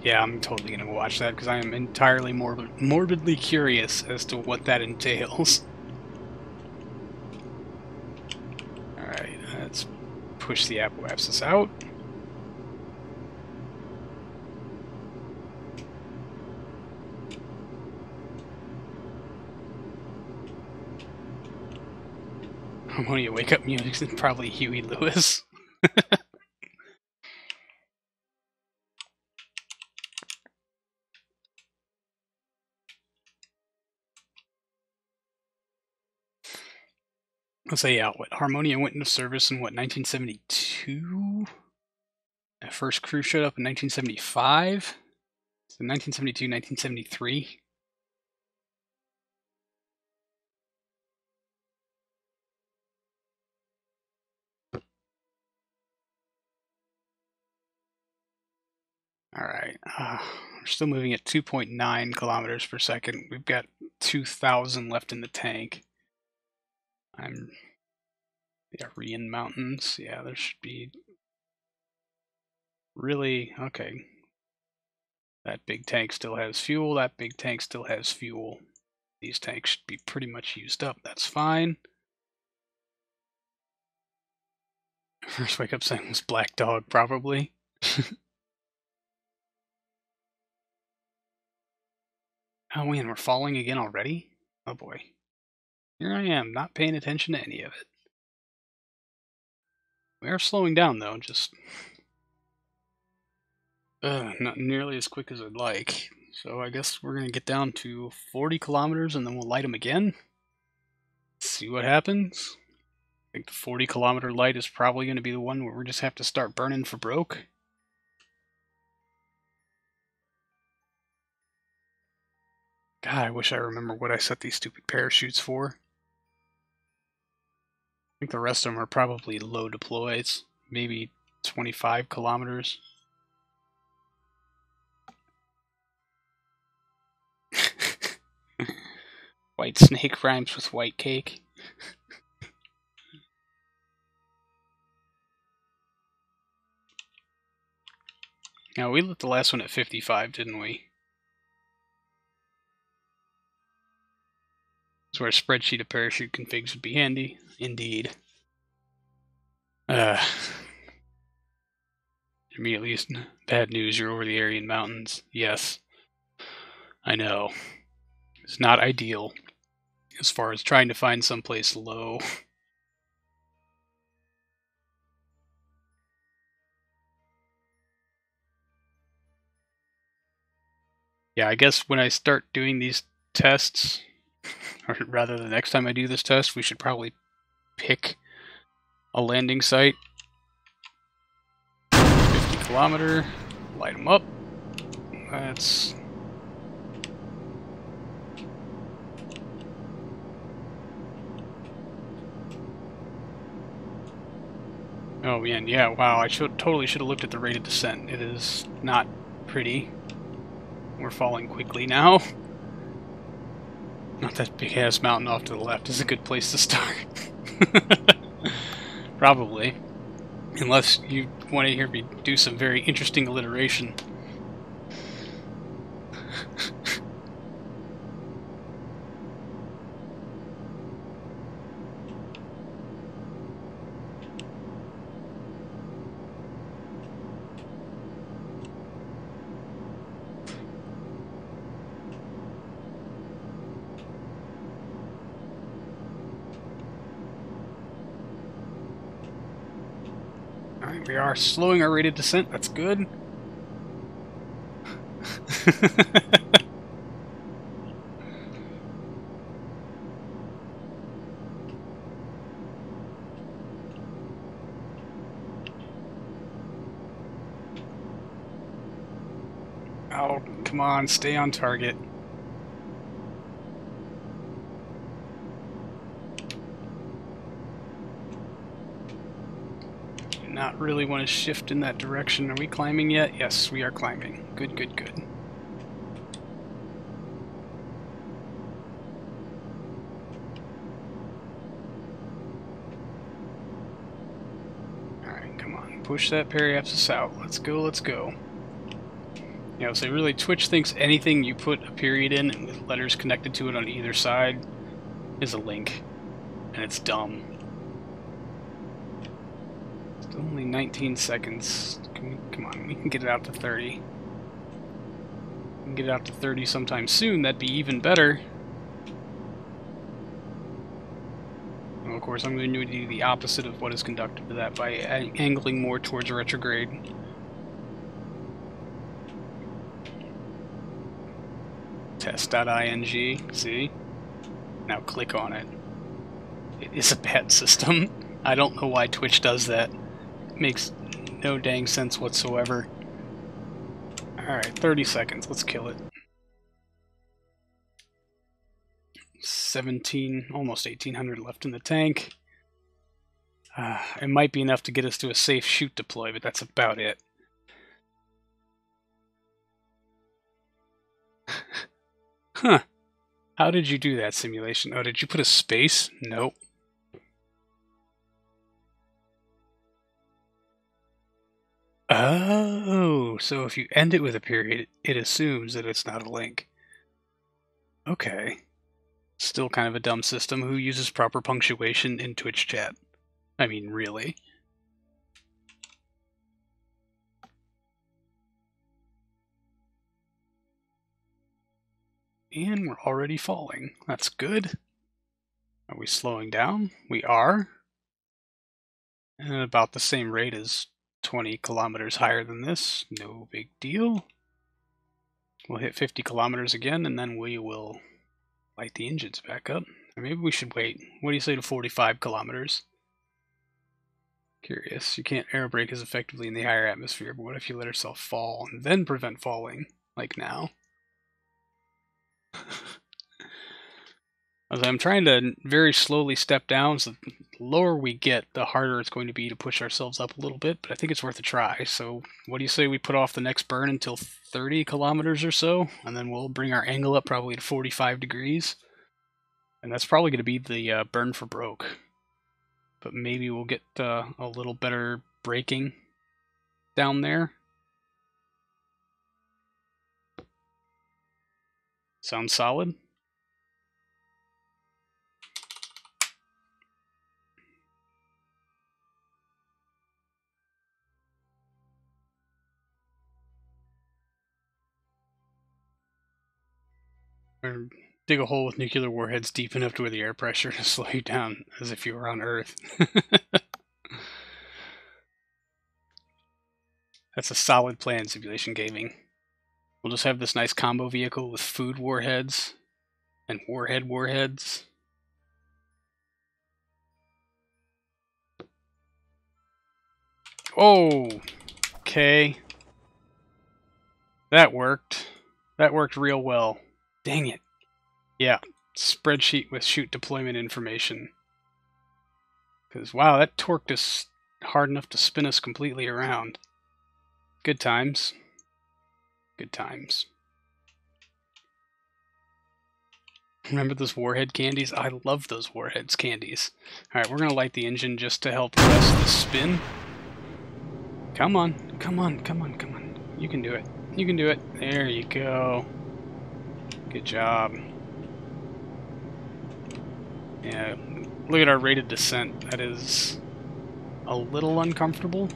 Yeah, I'm totally gonna watch that because I am entirely morbidly curious as to what that entails. Alright, let's push the apoapsis out. Harmonia wake up music is probably Huey Lewis. Let's say, yeah, what, Harmonia went into service in, what, 1972? That first crew showed up in 1975? So 1972, 1973? Alright, we're still moving at 2.9 kilometers per second. We've got 2,000 left in the tank. The Aryan Mountains. Yeah, there should be... Really? Okay. That big tank still has fuel. That big tank still has fuel. These tanks should be pretty much used up. That's fine. First wake up sign was Black Dog, probably. Oh man, we're falling again already? Oh boy. Here I am, not paying attention to any of it. We are slowing down though, just... not nearly as quick as I'd like. So I guess we're going to get down to 40 kilometers and then we'll light them again. See what happens. I think the 40 kilometer light is probably going to be the one where we just have to start burning for broke. God, I wish I remember what I set these stupid parachutes for. I think the rest of them are probably low deploys, maybe 25 kilometers. White snake rhymes with white cake. Now, we lit the last one at 55, didn't we? That's where a spreadsheet of parachute configs would be handy. Indeed. Immediately, bad news, you're over the Aryan Mountains. Yes. I know. It's not ideal as far as trying to find someplace low. Yeah, I guess when I start doing these tests, or rather the next time I do this test, we should probably pick a landing site. 50 kilometer, light them up. That's... Oh man, yeah, wow, I totally should have looked at the rate of descent. It is not pretty. We're falling quickly now. Not that big-ass mountain off to the left is a good place to start. Probably. Unless you want to hear me do some very interesting alliteration. Alright, we are slowing our rate of descent, that's good. Oh, come on, stay on target. Not really want to shift in that direction. Are we climbing yet? Yes, we are climbing. Good, good, good. Alright, come on. Push that periapsis out. Let's go, let's go. You know, so really, Twitch thinks anything you put a period in and with letters connected to it on either side is a link. And it's dumb. Only 19 seconds. Come on, we can get it out to 30. We can get it out to 30 sometime soon, that'd be even better. Well, of course, I'm going to do the opposite of what is conducted to that by angling more towards retrograde. Test.ing, see? Now click on it. It is a bad system. I don't know why Twitch does that. Makes no dang sense whatsoever. Alright, 30 seconds. Let's kill it. 17, almost 1800 left in the tank. It might be enough to get us to a safe shoot deploy, but that's about it. Huh. How did you do that, simulation? Oh, did you put a space? Nope. Oh, so if you end it with a period, it assumes that it's not a link. Okay. Still kind of a dumb system. Who uses proper punctuation in Twitch chat? I mean, really? And we're already falling. That's good. Are we slowing down? We are. And at about the same rate as 20 kilometers higher than this. No big deal. We'll hit 50 kilometers again, and then we will light the engines back up. Or maybe we should wait. What do you say to 45 kilometers? Curious. You can't aerobrake as effectively in the higher atmosphere, but what if you let yourself fall and then prevent falling, like now? As I'm trying to very slowly step down, so the lower we get, the harder it's going to be to push ourselves up a little bit, but I think it's worth a try. So what do you say we put off the next burn until 30 kilometers or so, and then we'll bring our angle up probably to 45 degrees. And that's probably going to be the burn for broke. But maybe we'll get a little better braking down there. Sounds solid? Or dig a hole with nuclear warheads deep enough to where the air pressure to slow you down as if you were on Earth. That's a solid plan, Simulation Gaming. We'll just have this nice combo vehicle with food warheads and warheads. Oh, okay. That worked. That worked real well. Dang it. Yeah, spreadsheet with chute deployment information. Because, wow, that torqued us hard enough to spin us completely around. Good times. Good times. Remember those warhead candies? I love those warheads candies. Alright, we're going to light the engine just to help test the spin. Come on, come on, come on, come on. You can do it. You can do it. There you go. Good job. Yeah, look at our rate of descent. That is a little uncomfortable.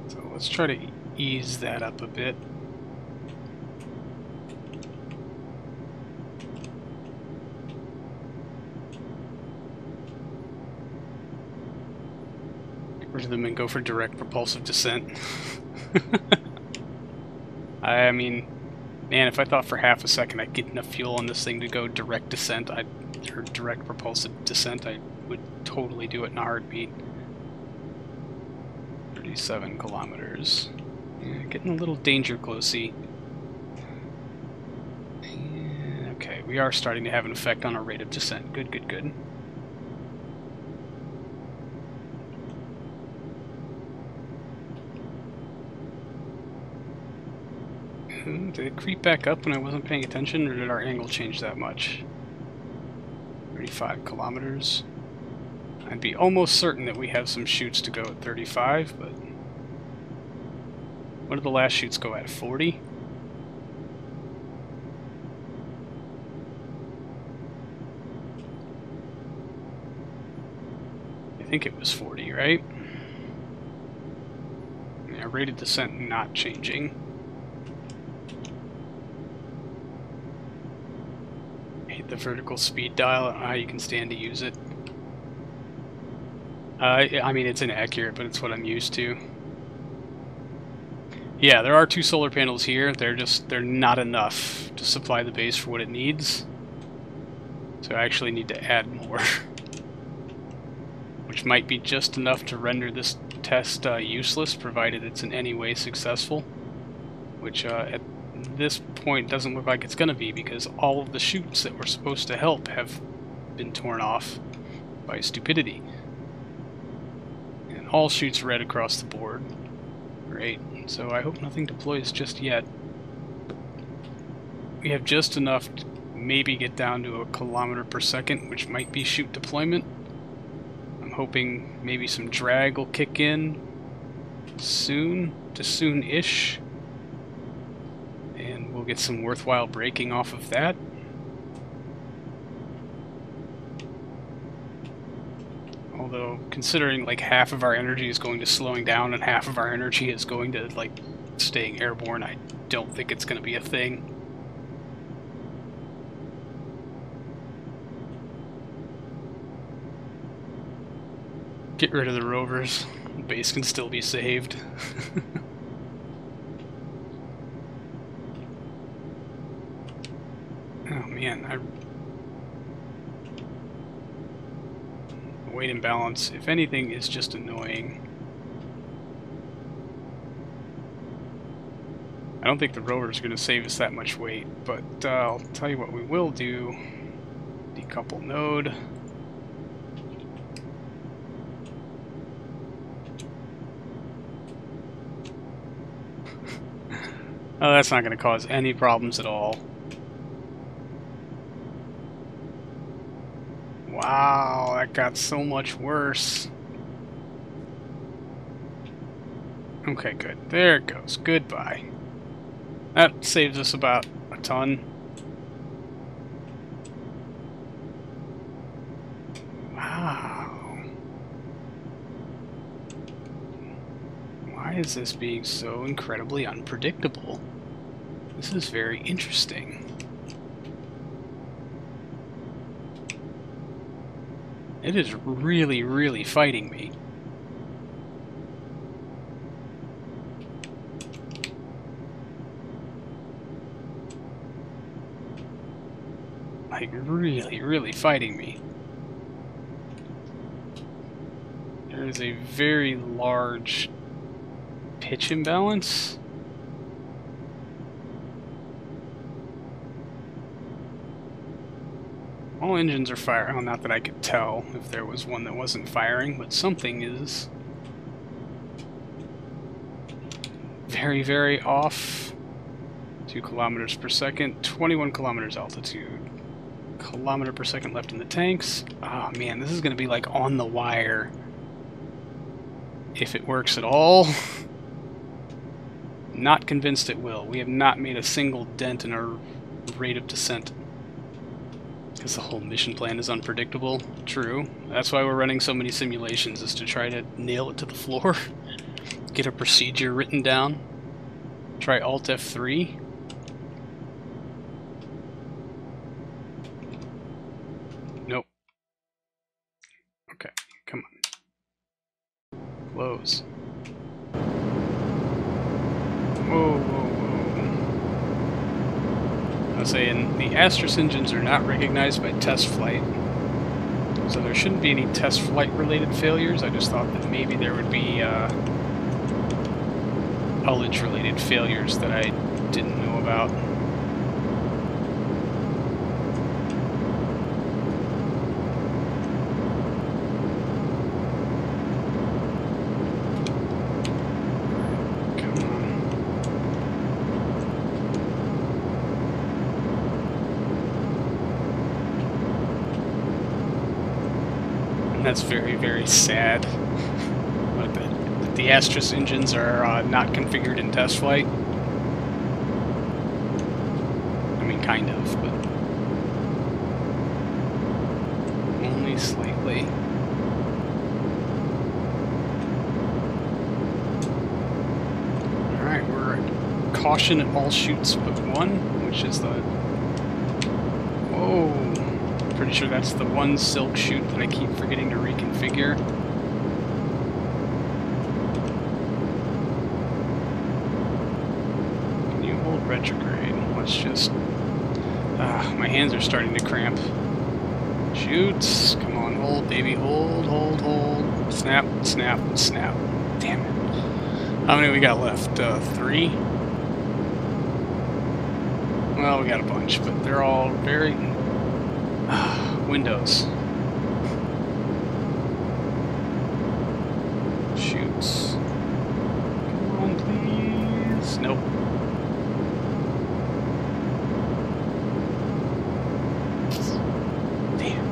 So let's try to ease that up a bit. Rid of them and go for direct propulsive descent. I mean, man, if I thought for half a second I'd get enough fuel on this thing to go direct descent, or direct propulsive descent, I would totally do it in a heartbeat. 37 kilometers. Yeah, getting a little danger closey. Yeah, okay, we are starting to have an effect on our rate of descent. Good, good, good. Did it creep back up when I wasn't paying attention, or did our angle change that much? 35 kilometers. I'd be almost certain that we have some chutes to go at 35, but... what did the last chutes go at? 40? I think it was 40, right? Yeah, rate of descent not changing. The vertical speed dial. I don't know how you can stand to use it. I mean, it's inaccurate, but it's what I'm used to. Yeah, there are 2 solar panels here. They're not enough to supply the base for what it needs. So I actually need to add more. Which might be just enough to render this test useless, provided it's in any way successful. Which, at this point doesn't look like it's going to be, because all of the chutes that were supposed to help have been torn off by stupidity. And all chutes red across the board. Great. So I hope nothing deploys just yet. We have just enough to maybe get down to a kilometer per second, which might be chute deployment. I'm hoping maybe some drag will kick in soon, to soon-ish, and we'll get some worthwhile braking off of that. Although, considering like half of our energy is going to slowing down and half of our energy is going to like staying airborne, I don't think it's going to be a thing. Get rid of the rovers. The base can still be saved. Oh man, weight imbalance, if anything, is just annoying. I don't think the rover's going to save us that much weight, but I'll tell you what we will do. Decouple node. Oh, that's not going to cause any problems at all. Wow, that got so much worse. Okay, good. There it goes. Goodbye. That saves us about a ton. Wow. Why is this being so incredibly unpredictable? This is very interesting. It is really, really fighting me. Like, really, really fighting me. There is a very large pitch imbalance. All engines are firing. Well, not that I could tell if there was one that wasn't firing, but something is very, very off. 2 kilometers per second, 21 kilometers altitude. Kilometer per second left in the tanks. Oh man, this is going to be like on the wire. If it works at all. Not convinced it will. We have not made a single dent in our rate of descent. Because the whole mission plan is unpredictable. True. That's why we're running so many simulations, is to try to nail it to the floor. Get a procedure written down. Try Alt F3. Nope. Okay, come on. Close. Whoa, whoa, whoa. I was saying, the Disastrous engines are not recognized by test flight. So there shouldn't be any test flight related failures. I just thought that maybe there would be ullage related failures that I didn't know about. That's very, very sad. But the Diastrous engines are not configured in test flight. I mean, kind of, but only slightly. Alright, we're at caution at all chutes but one, which is the... Whoa! Pretty sure that's the one silk chute that I keep forgetting to reconfigure. Can you hold retrograde? Let's just... my hands are starting to cramp. Chutes! Come on, hold, baby, hold, hold, hold. Snap, snap, snap. Damn it. How many we got left? 3? Well, we got a bunch, but they're all very... Windows. Shoots. Come on, please. Nope. Damn.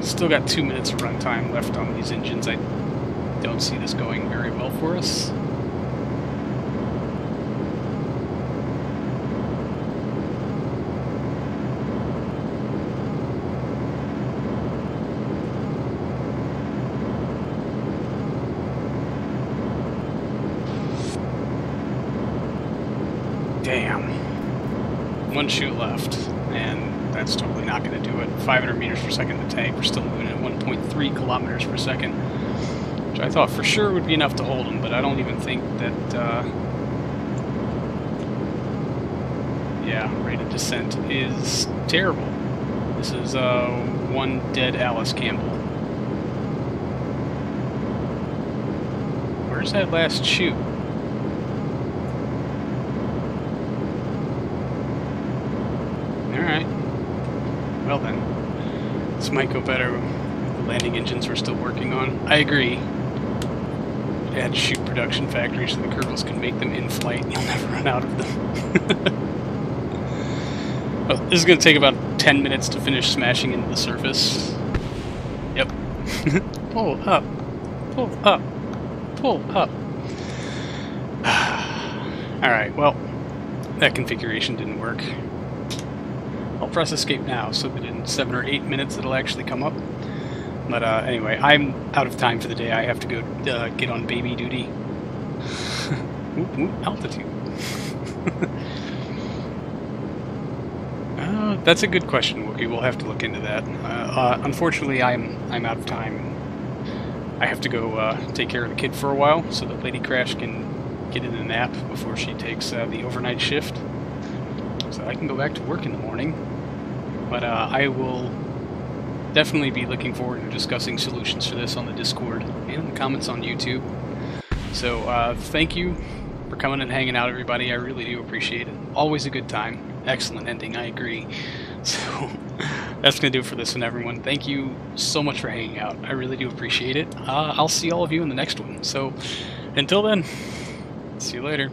Still got 2 minutes of runtime left on these engines. I don't see this going very well for us. Damn. One chute left, and that's totally not going to do it. 500 meters per second to tank. We're still moving at 1.3 kilometers per second, which I thought for sure would be enough to hold them, but I don't even think that, yeah, rate of descent is terrible. This is one dead Alice Campbell. Where's that last chute? Alright. Well then. This might go better with the landing engines we're still working on. I agree. Add chute production factories so the Kerbals can make them in flight. You'll never run out of them. Well, this is going to take about 10 minutes to finish smashing into the surface. Yep. Pull up. Pull up. Pull up. Alright, well, that configuration didn't work. I'll press escape now so that in 7 or 8 minutes it'll actually come up. But anyway, I'm out of time for the day. I have to go get on baby duty. Whoop, whoop, altitude. That's a good question, Wookie. We'll have to look into that. Unfortunately, I'm out of time. I have to go take care of the kid for a while so that Lady Crash can get in a nap before she takes the overnight shift. So I can go back to work in the morning. But I will definitely be looking forward to discussing solutions for this on the Discord and in the comments on YouTube. So thank you for coming and hanging out, everybody. I really do appreciate it. Always a good time. Excellent ending, I agree. So that's going to do it for this one, everyone. Thank you so much for hanging out. I really do appreciate it. I'll see all of you in the next one. So until then, see you later.